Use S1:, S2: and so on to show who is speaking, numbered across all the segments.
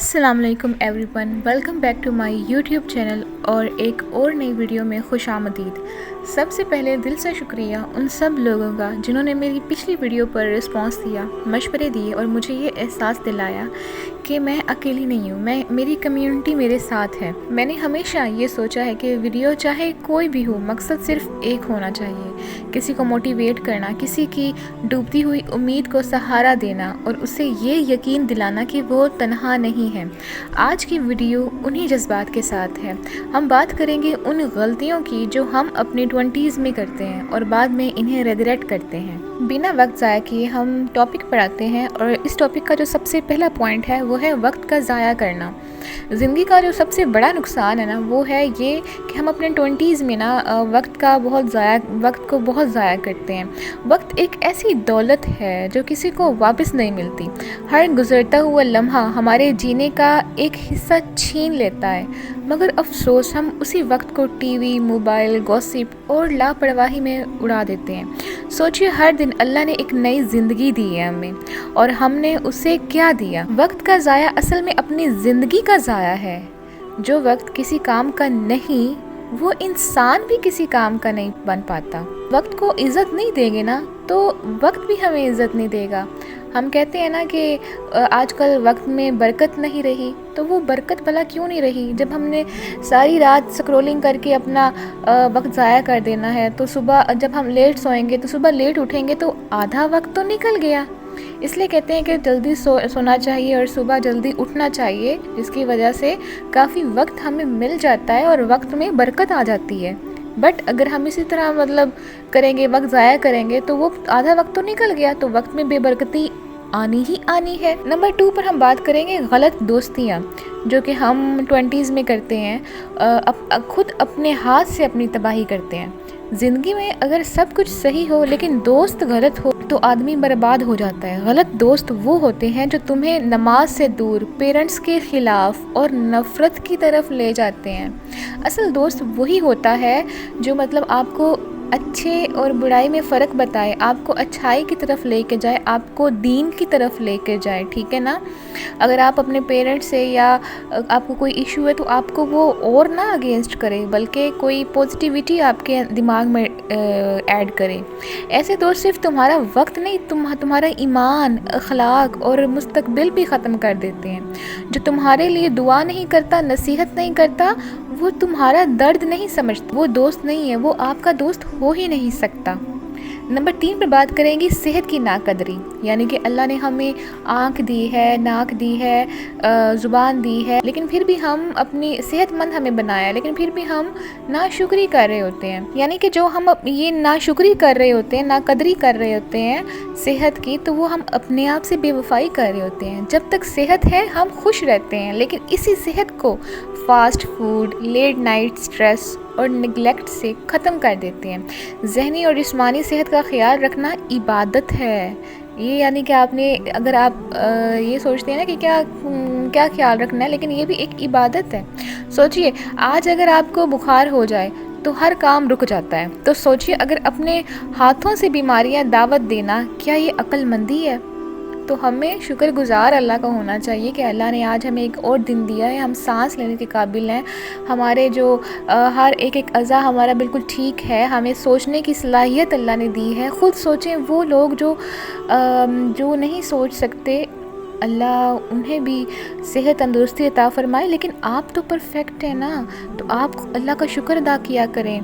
S1: अस्सलाम वालेकुम everyone, welcome back to my YouTube channel और एक और नई वीडियो में खुशामदीद। सबसे पहले दिल से शुक्रिया उन सब लोगों का जिन्होंने मेरी पिछली वीडियो पर रिस्पांस दिया, मशवरे दिए और मुझे ये एहसास दिलाया कि मैं अकेली नहीं हूँ, मेरी कम्युनिटी मेरे साथ है। मैंने हमेशा ये सोचा है कि वीडियो चाहे कोई भी हो, मकसद सिर्फ एक होना चाहिए, किसी को मोटिवेट करना, किसी की डूबती हुई उम्मीद को सहारा देना और उसे ये यकीन दिलाना कि वो तन्हा नहीं है। आज की वीडियो उन्हीं जज्बात के साथ है। हम बात करेंगे उन गलतियों की जो हम अपने 20s में करते हैं और बाद में इन्हें रिग्रेट करते हैं। बिना वक्त ज़ाया किए हम टॉपिक पढ़ाते हैं और इस टॉपिक का जो सबसे पहला पॉइंट है वो है वक्त का ज़ाया करना। ज़िंदगी का जो सबसे बड़ा नुकसान है ना, वो है ये कि हम अपने 20s में ना वक्त को बहुत ज़ाया करते हैं। वक्त एक ऐसी दौलत है जो किसी को वापस नहीं मिलती। हर गुज़रता हुआ लम्हा हमारे जीने का एक हिस्सा छीन लेता है, मगर अफसोस हम उसी वक्त को टीवी, मोबाइल, गॉसिप और लापरवाही में उड़ा देते हैं। सोचिए, हर दिन अल्लाह ने एक नई ज़िंदगी दी है हमें और हमने उसे क्या दिया? वक्त का ज़ाया असल में अपनी ज़िंदगी का ज़ाया है। जो वक्त किसी काम का नहीं, वो इंसान भी किसी काम का नहीं बन पाता। वक्त को इज़्ज़त नहीं देंगे ना, तो वक्त भी हमें इज़्ज़त नहीं देगा। हम कहते हैं ना कि आजकल वक्त में बरकत नहीं रही, तो वो बरकत भला क्यों नहीं रही? जब हमने सारी रात स्क्रॉलिंग करके अपना वक्त ज़ाया कर देना है, तो सुबह जब हम लेट सोएंगे तो सुबह लेट उठेंगे, तो आधा वक्त तो निकल गया। इसलिए कहते हैं कि जल्दी सोना चाहिए और सुबह जल्दी उठना चाहिए, जिसकी वजह से काफ़ी वक्त हमें मिल जाता है और वक्त में बरकत आ जाती है। बट अगर हम इसी तरह करेंगे, वक्त ज़ाया करेंगे, तो वो आधा वक्त तो निकल गया, तो वक्त में बेबरकती आनी ही आनी है। नंबर 2 पर हम बात करेंगे गलत दोस्तियाँ, जो कि हम 20s में करते हैं। खुद अपने हाथ से अपनी तबाही करते हैं। ज़िंदगी में अगर सब कुछ सही हो लेकिन दोस्त गलत हो तो आदमी बर्बाद हो जाता है। गलत दोस्त वो होते हैं जो तुम्हें नमाज से दूर, पेरेंट्स के ख़िलाफ़ और नफ़रत की तरफ ले जाते हैं। असल दोस्त वही होता है जो आपको अच्छे और बुराई में फ़र्क बताए, आपको अच्छाई की तरफ लेके जाए, आपको दीन की तरफ लेके जाए, ठीक है ना? अगर आप अपने पेरेंट्स से या आपको कोई इशू है तो आपको वो और ना अगेंस्ट करे, बल्कि कोई पॉजिटिविटी आपके दिमाग में ऐड करे। ऐसे दोस्त सिर्फ तुम्हारा वक्त नहीं, तुम्हारा ईमान, अखलाक और मुस्तकबिल भी ख़त्म कर देते हैं। जो तुम्हारे लिए दुआ नहीं करता, नसीहत नहीं करता, वो तुम्हारा दर्द नहीं समझता, वो दोस्त नहीं है, वो आपका दोस्त हो ही नहीं सकता। नंबर 3 पर बात करेंगे सेहत की नाकदरी, यानी कि अल्लाह ने हमें आँख दी है, नाक दी है, ज़ुबान दी है, लेकिन फिर भी हम अपनी सेहतमंद हमें बनाया, लेकिन फिर भी हम नाशुक्री कर रहे होते हैं। यानी कि जो हम ये नाशुक्री कर रहे होते हैं, नाकदरी कर रहे होते हैं सेहत की, तो वो हम अपने आप से बेवफाई कर रहे होते हैं। जब तक सेहत है हम खुश रहते हैं, लेकिन इसी सेहत को fast food, late night stress और निगलेक्ट से ख़त्म कर देते हैं। ज़हनी और जिस्मानी सेहत का ख्याल रखना इबादत है। ये यानी कि अगर आप ये सोचते हैं ना कि क्या ख्याल रखना है, लेकिन ये भी एक इबादत है। सोचिए, आज अगर आपको बुखार हो जाए तो हर काम रुक जाता है, तो सोचिए अगर अपने हाथों से बीमारियां दावत देना, क्या ये अक्लमंदी है? तो हमें शुक्रगुज़ार अल्लाह का होना चाहिए कि अल्लाह ने आज हमें एक और दिन दिया है, हम सांस लेने के काबिल हैं, हमारे जो हर एक अज़ा हमारा बिल्कुल ठीक है, हमें सोचने की सलाहियत अल्लाह ने दी है। ख़ुद सोचें, वो लोग जो नहीं सोच सकते, अल्लाह उन्हें भी सेहत तंदुरुस्ती अता फ़रमाए, लेकिन आप तो परफेक्ट है ना, तो आप अल्लाह का शुक्र अदा किया करें।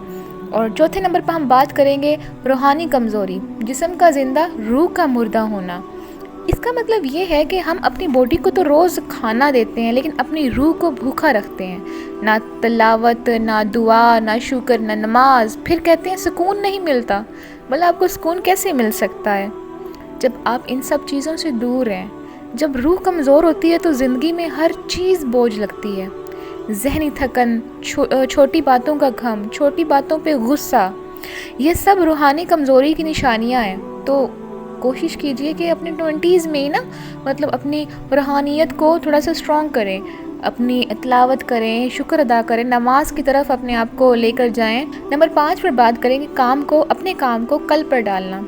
S1: और चौथे नंबर पर हम बात करेंगे रूहानी कमज़ोरी, जिस्म का ज़िंदा, रूह का मुर्दा होना। इसका मतलब ये है कि हम अपनी बॉडी को तो रोज़ खाना देते हैं, लेकिन अपनी रूह को भूखा रखते हैं। ना तिलावत, ना दुआ, ना शुक्र, ना नमाज, फिर कहते हैं सुकून नहीं मिलता। भला आपको सुकून कैसे मिल सकता है जब आप इन सब चीज़ों से दूर हैं? जब रूह कमज़ोर होती है तो ज़िंदगी में हर चीज़ बोझ लगती है। ज़हनी थकन, छोटी बातों का गम, छोटी बातों पे गुस्सा, ये सब रूहानी कमज़ोरी की निशानियाँ हैं। तो कोशिश कीजिए कि अपने 20s में ही ना अपनी रूहानियत को थोड़ा सा स्ट्रॉन्ग करें, अपनी तिलावत करें, शुक्र अदा करें, नमाज की तरफ अपने आप को लेकर जाएं। नंबर 5 पर बात करेंगे अपने काम को कल पर डालना।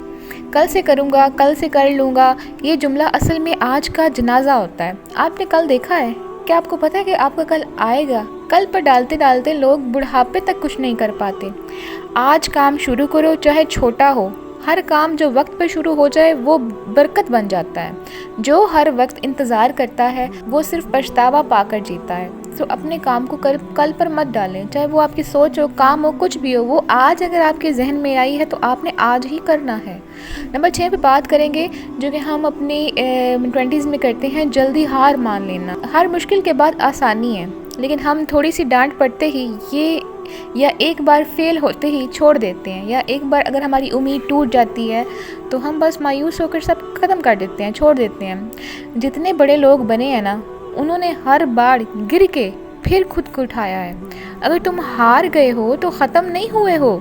S1: कल से करूँगा, कल से कर लूँगा, ये जुमला असल में आज का जनाजा होता है। आपने कल देखा है کیا آپ کو پتہ ہے کہ آپ کا کل آئے گا؟ کل پر ڈالتے ڈالتے لوگ بڑھاپے تک کچھ نہیں کر پاتے۔ آج کام شروع کرو، چاہے چھوٹا ہو۔ ہر کام جو وقت پر شروع ہو جائے وہ برکت بن جاتا ہے۔ جو ہر وقت انتظار کرتا ہے وہ صرف پچھتاوا پا کر جیتا ہے۔ تو اپنے کام کو کل پر مت ڈالیں، چاہے وہ آپ کی سوچ ہو، کام ہو، کچھ بھی ہو، وہ آج اگر آپ کے ذہن میں آئی ہے تو آپ نے آج ہی کرنا ہے۔ نمبر 6 پہ بات کریں گے جو کہ ہم اپنی 20s میں کرتے ہیں، جلدی ہار مان لینا۔ ہر مشکل کے بعد آسانی ہے، لیکن ہم تھوڑی سی ڈانٹ پڑتے ہی یا ایک بار فیل ہوتے ہی چھوڑ دیتے ہیں، یا ایک بار اگر ہماری امید ٹوٹ جاتی ہے تو ہم بس مایوس ہو کر سب ختم کر دیتے ہیں، چھوڑ دیتے ہیں۔ جتنے بڑے لوگ بنے ہیں نا، انہوں نے ہر بار گر کے پھر خود کو اٹھایا ہے۔ اگر تم ہار گئے ہو تو ختم نہیں ہوئے ہو۔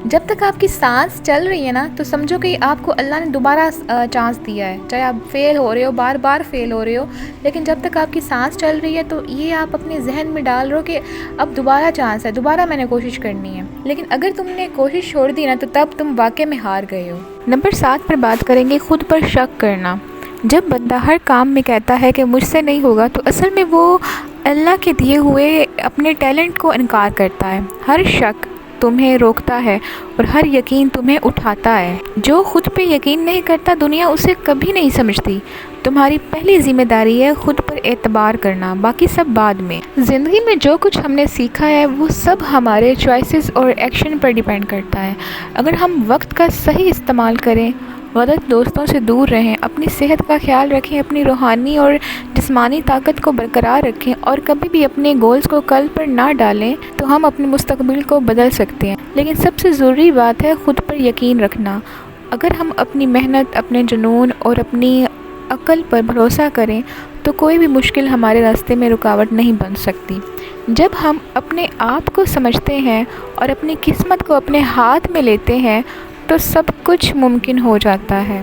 S1: جب تک آپ کی سانس چل رہی ہے نا تو سمجھو کہ آپ کو اللہ نے دوبارہ چانس دیا ہے، چاہے آپ فیل ہو رہے ہو، بار بار فیل ہو رہے ہو، لیکن جب تک آپ کی سانس چل رہی ہے تو یہ آپ اپنے ذہن میں ڈال رہے ہو کہ اب دوبارہ چانس ہے، دوبارہ میں نے کوشش کرنی ہے۔ لیکن اگر تم نے کوشش چھوڑ دی نا تو تب تم واقعی میں ہار گئے ہو۔ نمبر 7 پر بات کریں گے خود پر شک کرنا۔ جب بندہ ہر کام میں کہتا ہے کہ مجھ سے نہیں ہوگا تو اصل میں وہ اللہ کے دیے ہوئے اپنے ٹیلنٹ کو انکار کرتا ہے۔ ہر شک تمہیں روکتا ہے اور ہر یقین تمہیں اٹھاتا ہے۔ جو خود پہ یقین نہیں کرتا دنیا اسے کبھی نہیں سمجھتی۔ تمہاری پہلی ذمہ داری ہے خود پر اعتبار کرنا، باقی سب بعد میں۔ زندگی میں جو کچھ ہم نے سیکھا ہے وہ سب ہمارے چوائسز اور ایکشن پر ڈیپینڈ کرتا ہے۔ اگر ہم وقت کا صحیح استعمال کریں، غلط دوستوں سے دور رہیں، اپنی صحت کا خیال رکھیں، اپنی روحانی اور جسمانی طاقت کو برقرار رکھیں اور کبھی بھی اپنے گولز کو کل پر نہ ڈالیں تو ہم اپنے مستقبل کو بدل سکتے ہیں۔ لیکن سب سے ضروری بات ہے خود پر یقین رکھنا۔ اگر ہم اپنی محنت، اپنے جنون اور اپنی عقل پر بھروسہ کریں تو کوئی بھی مشکل ہمارے راستے میں رکاوٹ نہیں بن سکتی۔ جب ہم اپنے آپ کو سمجھتے ہیں اور اپنی قسمت کو اپنے ہاتھ میں لیتے ہیں تو سب کچھ ممکن ہو جاتا ہے۔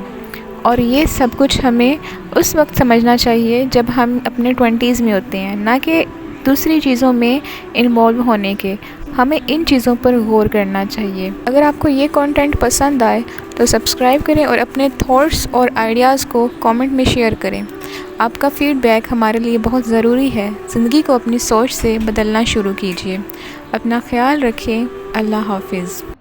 S1: اور یہ سب کچھ ہمیں اس وقت سمجھنا چاہیے جب ہم اپنے 20s میں ہوتے ہیں، نہ کہ دوسری چیزوں میں انوالو ہونے کے۔ ہمیں ان چیزوں پر غور کرنا چاہیے۔ اگر آپ کو یہ کنٹینٹ پسند آئے تو سبسکرائب کریں اور اپنے تھاٹس اور آئیڈیاز کو کامنٹ میں شیئر کریں۔ آپ کا فیڈ بیک ہمارے لیے بہت ضروری ہے۔ زندگی کو اپنی سوچ سے بدلنا شروع کیجیے۔ اپنا خیال رکھیں۔ اللہ حافظ۔